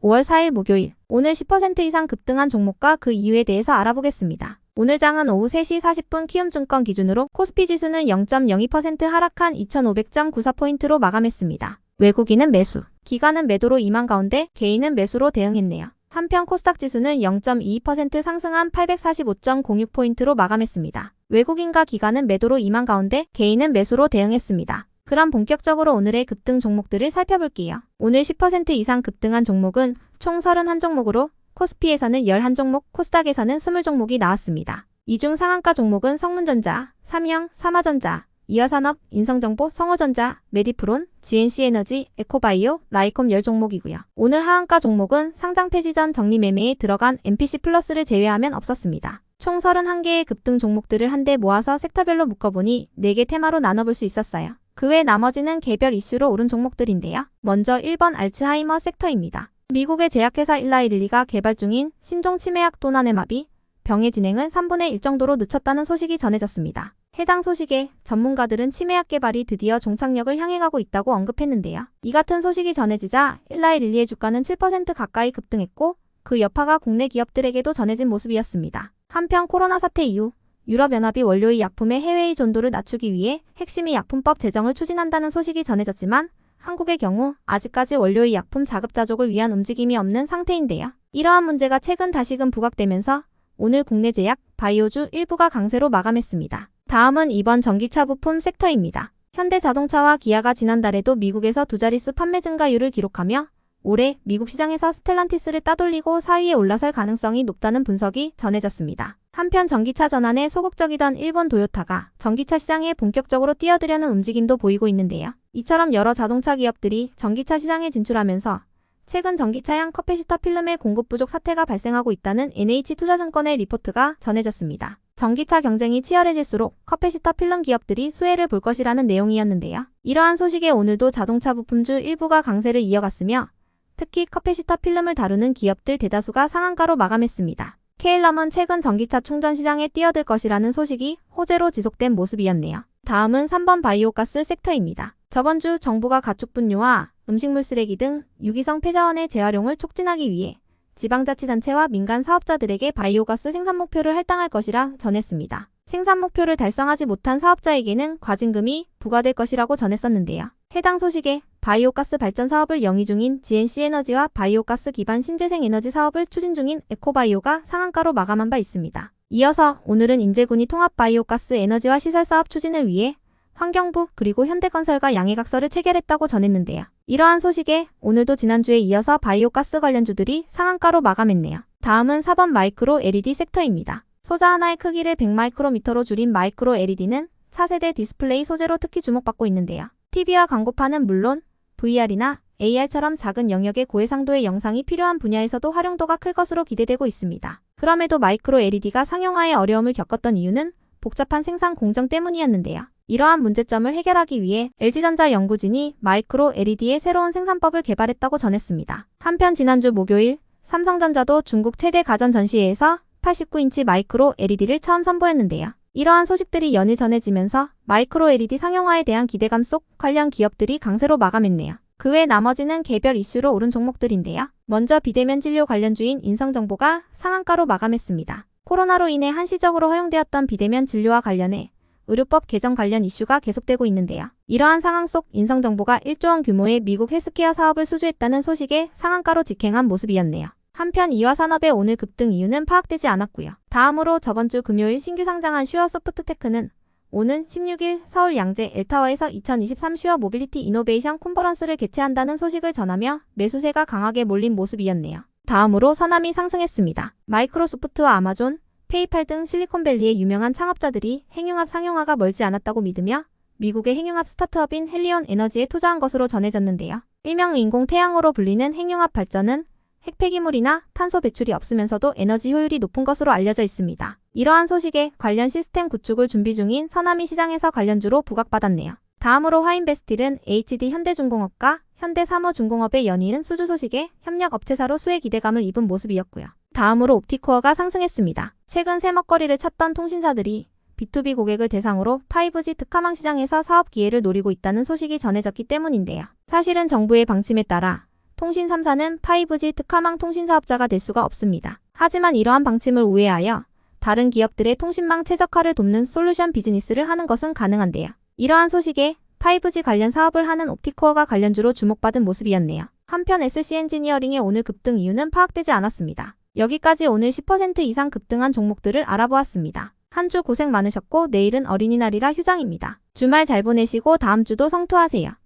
5월 4일 목요일, 오늘 10% 이상 급등한 종목과 그 이유에 대해서 알아보겠습니다. 오늘 장은 오후 3시 40분 키움증권 기준으로 코스피 지수는 0.02% 하락한 2500.94포인트로 마감했습니다. 외국인은 매수, 기관은 매도로 임한 가운데 개인은 매수로 대응했네요. 한편 코스닥 지수는 0.22% 상승한 845.06포인트로 마감했습니다. 외국인과 기관은 매도로 임한 가운데 개인은 매수로 대응했습니다. 그럼 본격적으로 오늘의 급등 종목들을 살펴볼게요. 오늘 10% 이상 급등한 종목은 총 31종목으로 코스피에서는 11종목, 코스닥에서는 20종목이 나왔습니다. 이 중 상한가 종목은 성문전자, 삼형, 삼화전자, 이화산업, 인성정보, 성호전자, 메디프론, GNC에너지, 에코바이오, 라이콤 10종목이고요. 오늘 하한가 종목은 상장 폐지 전 정리매매에 들어간 MPC 플러스를 제외하면 없었습니다. 총 31개의 급등 종목들을 한데 모아서 섹터별로 묶어보니 4개 테마로 나눠볼 수 있었어요. 그 외 나머지는 개별 이슈로 오른 종목들인데요. 먼저 1번 알츠하이머 섹터입니다. 미국의 제약회사 일라이릴리가 개발 중인 신종 치매약 도난해마비 병의 진행을 3분의 1 정도로 늦췄다는 소식이 전해졌습니다. 해당 소식에 전문가들은 치매약 개발이 드디어 종착역을 향해 가고 있다고 언급했는데요. 이 같은 소식이 전해지자 일라이릴리의 주가는 7% 가까이 급등했고 그 여파가 국내 기업들에게도 전해진 모습이었습니다. 한편 코로나 사태 이후 유럽연합이 원료의 약품의 해외 의존도를 낮추기 위해 핵심의 약품법 제정을 추진한다는 소식이 전해졌지만 한국의 경우 아직까지 원료의 약품 자급자족을 위한 움직임이 없는 상태인데요. 이러한 문제가 최근 다시금 부각되면서 오늘 국내 제약, 바이오주 일부가 강세로 마감했습니다. 다음은 이번 전기차 부품 섹터입니다. 현대자동차와 기아가 지난달에도 미국에서 두 자릿수 판매 증가율을 기록하며 올해 미국 시장에서 스텔란티스를 따돌리고 4위에 올라설 가능성이 높다는 분석이 전해졌습니다. 한편 전기차 전환에 소극적이던 일본 도요타가 전기차 시장에 본격적으로 뛰어들려는 움직임도 보이고 있는데요. 이처럼 여러 자동차 기업들이 전기차 시장에 진출하면서 최근 전기차용 커패시터 필름의 공급 부족 사태가 발생하고 있다는 NH투자증권의 리포트가 전해졌습니다. 전기차 경쟁이 치열해질수록 커패시터 필름 기업들이 수혜를 볼 것이라는 내용이었는데요. 이러한 소식에 오늘도 자동차 부품주 일부가 강세를 이어갔으며 특히 커패시터 필름을 다루는 기업들 대다수가 상한가로 마감했습니다. 케일럼은 최근 전기차 충전 시장에 뛰어들 것이라는 소식이 호재로 지속된 모습이었네요. 다음은 3번 바이오가스 섹터입니다. 저번 주 정부가 가축분유와 음식물 쓰레기 등 유기성 폐자원의 재활용을 촉진하기 위해 지방자치단체와 민간 사업자들에게 바이오가스 생산 목표를 할당할 것이라 전했습니다. 생산 목표를 달성하지 못한 사업자에게는 과징금이 부과될 것이라고 전했었는데요. 해당 소식에 바이오가스 발전 사업을 영위 중인 GNC에너지와 바이오가스 기반 신재생 에너지 사업을 추진 중인 에코바이오가 상한가로 마감한 바 있습니다. 이어서 오늘은 인제군이 통합 바이오가스 에너지화 시설 사업 추진을 위해 환경부 그리고 현대건설과 양해각서를 체결했다고 전했는데요. 이러한 소식에 오늘도 지난주에 이어서 바이오가스 관련주들이 상한가로 마감했네요. 다음은 4번 마이크로 LED 섹터입니다. 소자 하나의 크기를 100마이크로미터로 줄인 마이크로 LED는 차세대 디스플레이 소재로 특히 주목받고 있는데요. TV와 광고판은 물론 VR이나 AR처럼 작은 영역의 고해상도의 영상이 필요한 분야에서도 활용도가 클 것으로 기대되고 있습니다. 그럼에도 마이크로 LED가 상용화에 어려움을 겪었던 이유는 복잡한 생산 공정 때문이었는데요. 이러한 문제점을 해결하기 위해 LG전자 연구진이 마이크로 LED의 새로운 생산법을 개발했다고 전했습니다. 한편 지난주 목요일 삼성전자도 중국 최대 가전 전시회에서 89인치 마이크로 LED를 처음 선보였는데요. 이러한 소식들이 연일 전해지면서 마이크로 LED 상용화에 대한 기대감 속 관련 기업들이 강세로 마감했네요. 그 외 나머지는 개별 이슈로 오른 종목들인데요. 먼저 비대면 진료 관련주인 인성정보가 상한가로 마감했습니다. 코로나로 인해 한시적으로 허용되었던 비대면 진료와 관련해 의료법 개정 관련 이슈가 계속되고 있는데요. 이러한 상황 속 인성정보가 1조 원 규모의 미국 헬스케어 사업을 수주했다는 소식에 상한가로 직행한 모습이었네요. 한편 이화산업의 오늘 급등 이유는 파악되지 않았고요. 다음으로 저번주 금요일 신규 상장한 슈어소프트테크는 오는 16일 서울 양재 엘타워에서 2023 슈어 모빌리티 이노베이션 콘퍼런스를 개최한다는 소식을 전하며 매수세가 강하게 몰린 모습이었네요. 다음으로 서남이 상승했습니다. 마이크로소프트와 아마존, 페이팔 등 실리콘밸리의 유명한 창업자들이 핵융합 상용화가 멀지 않았다고 믿으며 미국의 핵융합 스타트업인 헬리온 에너지에 투자한 것으로 전해졌는데요. 일명 인공태양호로 불리는 핵융합 발전은 핵폐기물이나 탄소 배출이 없으면서도 에너지 효율이 높은 것으로 알려져 있습니다. 이러한 소식에 관련 시스템 구축을 준비 중인 서남이 시장에서 관련주로 부각받았네요. 다음으로 화인베스틸은 HD 현대중공업과 현대사무중공업의 연이은 수주 소식에 협력업체사로 수혜 기대감을 입은 모습이었고요. 다음으로 옵티코어가 상승했습니다. 최근 새 먹거리를 찾던 통신사들이 B2B 고객을 대상으로 5G 특화망 시장에서 사업 기회를 노리고 있다는 소식이 전해졌기 때문인데요. 사실은 정부의 방침에 따라 통신 3사는 5G 특화망 통신사업자가 될 수가 없습니다. 하지만 이러한 방침을 우회하여 다른 기업들의 통신망 최적화를 돕는 솔루션 비즈니스를 하는 것은 가능한데요. 이러한 소식에 5G 관련 사업을 하는 옵티코어가 관련주로 주목받은 모습이었네요. 한편 SC엔지니어링의 오늘 급등 이유는 파악되지 않았습니다. 여기까지 오늘 10% 이상 급등한 종목들을 알아보았습니다. 한 주 고생 많으셨고 내일은 어린이날이라 휴장입니다. 주말 잘 보내시고 다음 주도 성투하세요.